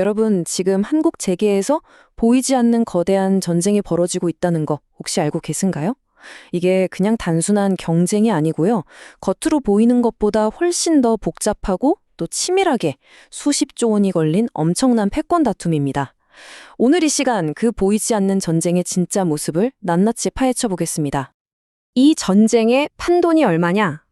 여러분, 지금 한국 재계에서 보이지 않는 거대한 전쟁이 벌어지고 있다는 거 혹시 알고 계신가요? 이게 그냥 단순한 경쟁이 아니고요. 겉으로 보이는 것보다 훨씬 더 복잡하고 또 치밀하게 수십조 원이 걸린 엄청난 패권 다툼입니다. 오늘 이 시간 그 보이지 않는 전쟁의 진짜 모습을 낱낱이 파헤쳐 보겠습니다. 이 전쟁의 판돈이 얼마냐?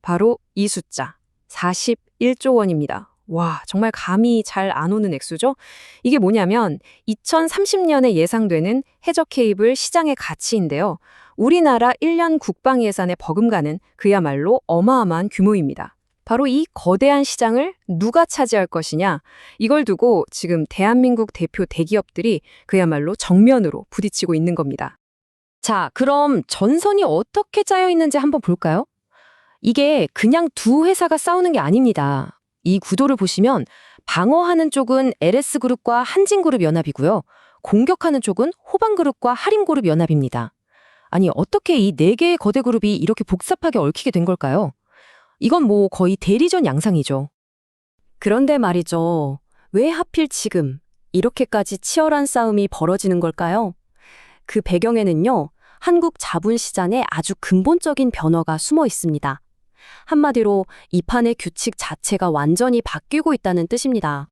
바로 이 숫자, 41조 원입니다. 와, 정말 감이 잘 안 오는 액수죠? 이게 뭐냐면 2030년에 예상되는 해저 케이블 시장의 가치인데요. 우리나라 1년 국방 예산에 버금가는 그야말로 어마어마한 규모입니다. 바로 이 거대한 시장을 누가 차지할 것이냐? 이걸 두고 지금 대한민국 대표 대기업들이 그야말로 정면으로 부딪히고 있는 겁니다. 자, 그럼 전선이 어떻게 짜여 있는지 한번 볼까요? 이게 그냥 두 회사가 싸우는 게 아닙니다. 이 구도를 보시면 방어하는 쪽은 LS그룹과 한진그룹 연합이고요. 공격하는 쪽은 호방그룹과 하림그룹 연합입니다. 아니, 어떻게 이 네 개의 거대 그룹이 이렇게 복잡하게 얽히게 된 걸까요? 이건 뭐 거의 대리전 양상이죠. 그런데 말이죠. 왜 하필 지금 이렇게까지 치열한 싸움이 벌어지는 걸까요? 그 배경에는요, 한국 자본시장에 아주 근본적인 변화가 숨어 있습니다. 한마디로 이 판의 규칙 자체가 완전히 바뀌고 있다는 뜻입니다.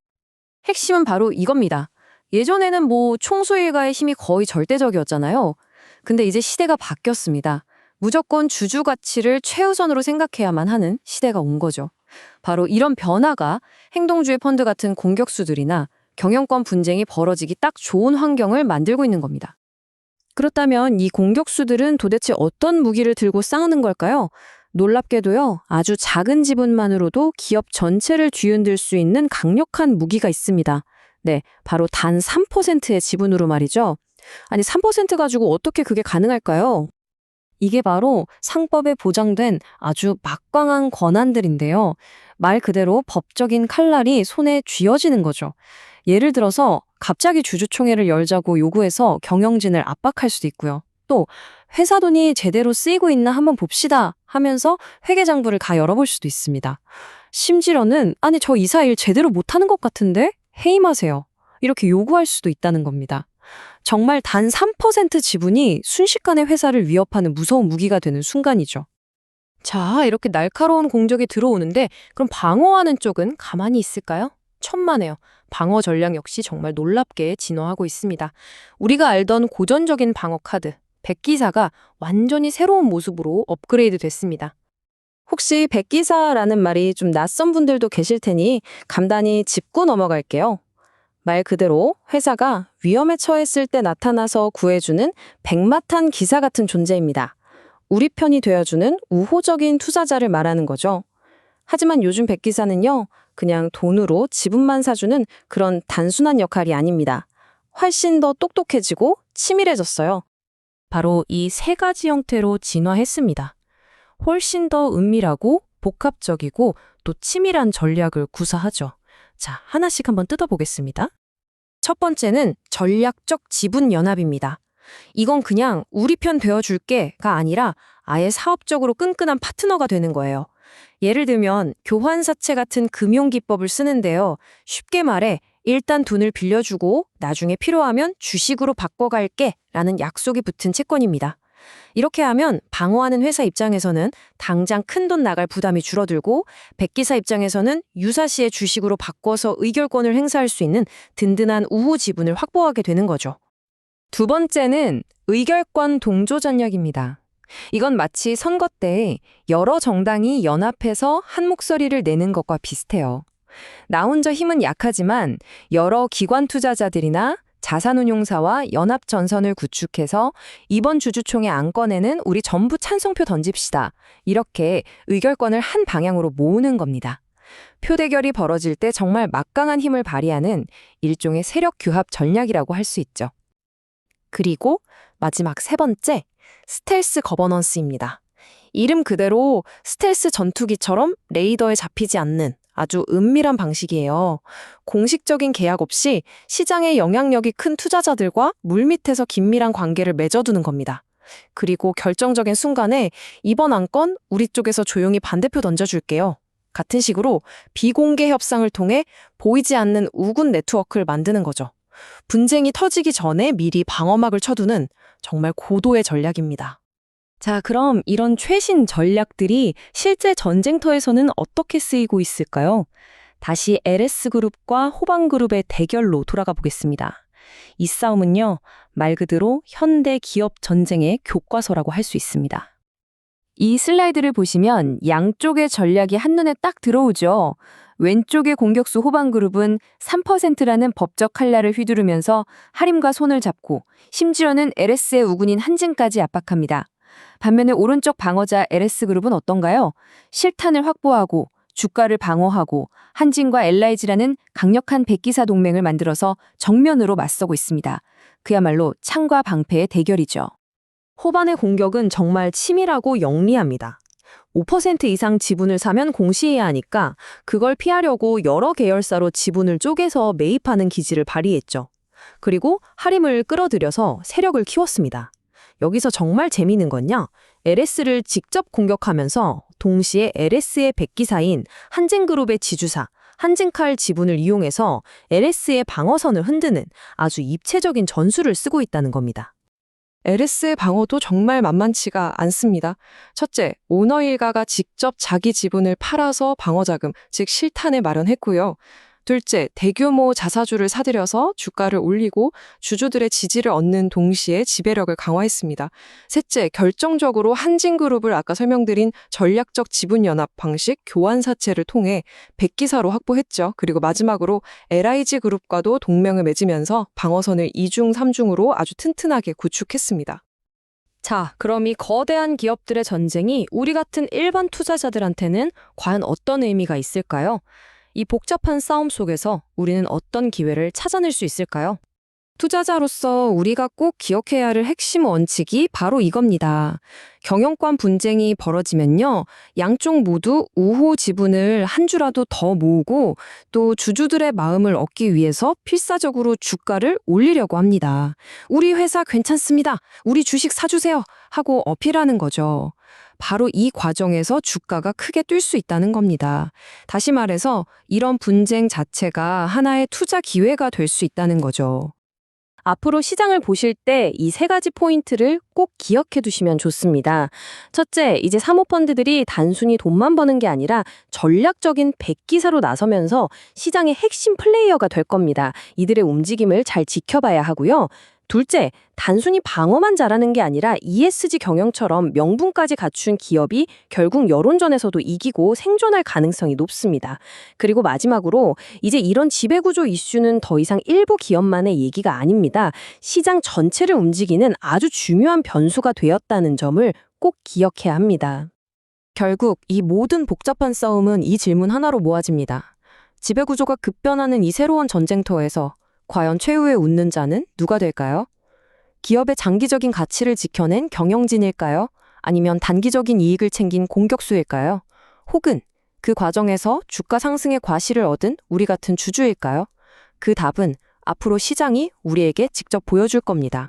핵심은 바로 이겁니다. 예전에는 뭐 총수일가의 힘이 거의 절대적이었잖아요. 근데 이제 시대가 바뀌었습니다. 무조건 주주 가치를 최우선으로 생각해야만 하는 시대가 온 거죠. 바로 이런 변화가 행동주의 펀드 같은 공격수들이나 경영권 분쟁이 벌어지기 딱 좋은 환경을 만들고 있는 겁니다. 그렇다면 이 공격수들은 도대체 어떤 무기를 들고 싸우는 걸까요? 놀랍게도요, 아주 작은 지분만으로도 기업 전체를 뒤흔들 수 있는 강력한 무기가 있습니다. 네, 바로 단 3%의 지분으로 말이죠. 아니, 3% 가지고 어떻게 그게 가능할까요? 이게 바로 상법에 보장된 아주 막강한 권한들인데요. 말 그대로 법적인 칼날이 손에 쥐어지는 거죠. 예를 들어서 갑자기 주주총회를 열자고 요구해서 경영진을 압박할 수도 있고요. 또 회사 돈이 제대로 쓰이고 있나 한번 봅시다 하면서 회계장부를 다 열어볼 수도 있습니다. 심지어는 아니 저 이사 일 제대로 못하는 것 같은데 해임하세요. 이렇게 요구할 수도 있다는 겁니다. 정말 단 3% 지분이 순식간에 회사를 위협하는 무서운 무기가 되는 순간이죠. 자, 이렇게 날카로운 공격이 들어오는데 그럼 방어하는 쪽은 가만히 있을까요? 천만에요. 방어 전략 역시 정말 놀랍게 진화하고 있습니다. 우리가 알던 고전적인 방어 카드, 백기사가 완전히 새로운 모습으로 업그레이드 됐습니다. 혹시 백기사라는 말이 좀 낯선 분들도 계실 테니 간단히 짚고 넘어갈게요. 말 그대로 회사가 위험에 처했을 때 나타나서 구해주는 백마탄 기사 같은 존재입니다. 우리 편이 되어주는 우호적인 투자자를 말하는 거죠. 하지만 요즘 백기사는요, 그냥 돈으로 지분만 사주는 그런 단순한 역할이 아닙니다. 훨씬 더 똑똑해지고 치밀해졌어요. 바로 이 세 가지 형태로 진화했습니다. 훨씬 더 은밀하고 복합적이고 또 치밀한 전략을 구사하죠. 자, 하나씩 한번 뜯어보겠습니다. 첫 번째는 전략적 지분 연합입니다. 이건 그냥 우리 편 되어줄게가 아니라 아예 사업적으로 끈끈한 파트너가 되는 거예요. 예를 들면 교환사채 같은 금융기법을 쓰는데요. 쉽게 말해 일단 돈을 빌려주고 나중에 필요하면 주식으로 바꿔갈게 라는 약속이 붙은 채권입니다. 이렇게 하면 방어하는 회사 입장에서는 당장 큰돈 나갈 부담이 줄어들고 백기사 입장에서는 유사시에 주식으로 바꿔서 의결권을 행사할 수 있는 든든한 우호 지분을 확보하게 되는 거죠. 두 번째는 의결권 동조 전략입니다. 이건 마치 선거 때 여러 정당이 연합해서 한 목소리를 내는 것과 비슷해요. 나 혼자 힘은 약하지만 여러 기관 투자자들이나 자산운용사와 연합 전선을 구축해서 이번 주주총회 안건에는 우리 전부 찬성표 던집시다. 이렇게 의결권을 한 방향으로 모으는 겁니다. 표대결이 벌어질 때 정말 막강한 힘을 발휘하는 일종의 세력 규합 전략이라고 할 수 있죠. 그리고 마지막 세 번째, 스텔스 거버넌스입니다. 이름 그대로 스텔스 전투기처럼 레이더에 잡히지 않는 아주 은밀한 방식이에요. 공식적인 계약 없이 시장의 영향력이 큰 투자자들과 물밑에서 긴밀한 관계를 맺어두는 겁니다. 그리고 결정적인 순간에 이번 안건 우리 쪽에서 조용히 반대표 던져줄게요. 같은 식으로 비공개 협상을 통해 보이지 않는 우군 네트워크를 만드는 거죠. 분쟁이 터지기 전에 미리 방어막을 쳐두는 정말 고도의 전략입니다. 자, 그럼 이런 최신 전략들이 실제 전쟁터에서는 어떻게 쓰이고 있을까요? 다시 LS그룹과 호방그룹의 대결로 돌아가 보겠습니다. 이 싸움은요, 말 그대로 현대 기업 전쟁의 교과서라고 할 수 있습니다. 이 슬라이드를 보시면 양쪽의 전략이 한눈에 딱 들어오죠. 왼쪽의 공격수 호방그룹은 3%라는 법적 칼날을 휘두르면서 하림과 손을 잡고 심지어는 LS의 우군인 한진까지 압박합니다. 반면에 오른쪽 방어자 LS그룹은 어떤가요? 실탄을 확보하고 주가를 방어하고 한진과 LIG라는 강력한 백기사 동맹을 만들어서 정면으로 맞서고 있습니다. 그야말로 창과 방패의 대결이죠. 호반의 공격은 정말 치밀하고 영리합니다. 5% 이상 지분을 사면 공시해야 하니까 그걸 피하려고 여러 계열사로 지분을 쪼개서 매입하는 기지를 발휘했죠. 그리고 하림을 끌어들여서 세력을 키웠습니다. 여기서 정말 재미있는 건요, LS를 직접 공격하면서 동시에 LS의 백기사인 한진그룹의 지주사, 한진칼 지분을 이용해서 LS의 방어선을 흔드는 아주 입체적인 전술을 쓰고 있다는 겁니다. LS의 방어도 정말 만만치가 않습니다. 첫째, 오너 일가가 직접 자기 지분을 팔아서 방어자금, 즉 실탄을 마련했고요. 둘째, 대규모 자사주를 사들여서 주가를 올리고 주주들의 지지를 얻는 동시에 지배력을 강화했습니다. 셋째, 결정적으로 한진그룹을 아까 설명드린 전략적 지분연합 방식 교환사채를 통해 백기사로 확보했죠. 그리고 마지막으로 LIG그룹과도 동맹을 맺으면서 방어선을 2중, 3중으로 아주 튼튼하게 구축했습니다. 자, 그럼 이 거대한 기업들의 전쟁이 우리 같은 일반 투자자들한테는 과연 어떤 의미가 있을까요? 이 복잡한 싸움 속에서 우리는 어떤 기회를 찾아낼 수 있을까요? 투자자로서 우리가 꼭 기억해야 할 핵심 원칙이 바로 이겁니다. 경영권 분쟁이 벌어지면요, 양쪽 모두 우호 지분을 한 주라도 더 모으고 또 주주들의 마음을 얻기 위해서 필사적으로 주가를 올리려고 합니다. 우리 회사 괜찮습니다. 우리 주식 사주세요. 하고 어필하는 거죠. 바로 이 과정에서 주가가 크게 뛸 수 있다는 겁니다. 다시 말해서 이런 분쟁 자체가 하나의 투자 기회가 될 수 있다는 거죠. 앞으로 시장을 보실 때 이 세 가지 포인트를 꼭 기억해 두시면 좋습니다. 첫째, 이제 사모펀드들이 단순히 돈만 버는 게 아니라 전략적인 백기사로 나서면서 시장의 핵심 플레이어가 될 겁니다. 이들의 움직임을 잘 지켜봐야 하고요. 둘째, 단순히 방어만 잘하는 게 아니라 ESG 경영처럼 명분까지 갖춘 기업이 결국 여론전에서도 이기고 생존할 가능성이 높습니다. 그리고 마지막으로 이제 이런 지배구조 이슈는 더 이상 일부 기업만의 얘기가 아닙니다. 시장 전체를 움직이는 아주 중요한 변수가 되었다는 점을 꼭 기억해야 합니다. 결국 이 모든 복잡한 싸움은 이 질문 하나로 모아집니다. 지배구조가 급변하는 이 새로운 전쟁터에서 과연 최후의 웃는 자는 누가 될까요? 기업의 장기적인 가치를 지켜낸 경영진일까요? 아니면 단기적인 이익을 챙긴 공격수일까요? 혹은 그 과정에서 주가 상승의 과실을 얻은 우리 같은 주주일까요? 그 답은 앞으로 시장이 우리에게 직접 보여줄 겁니다.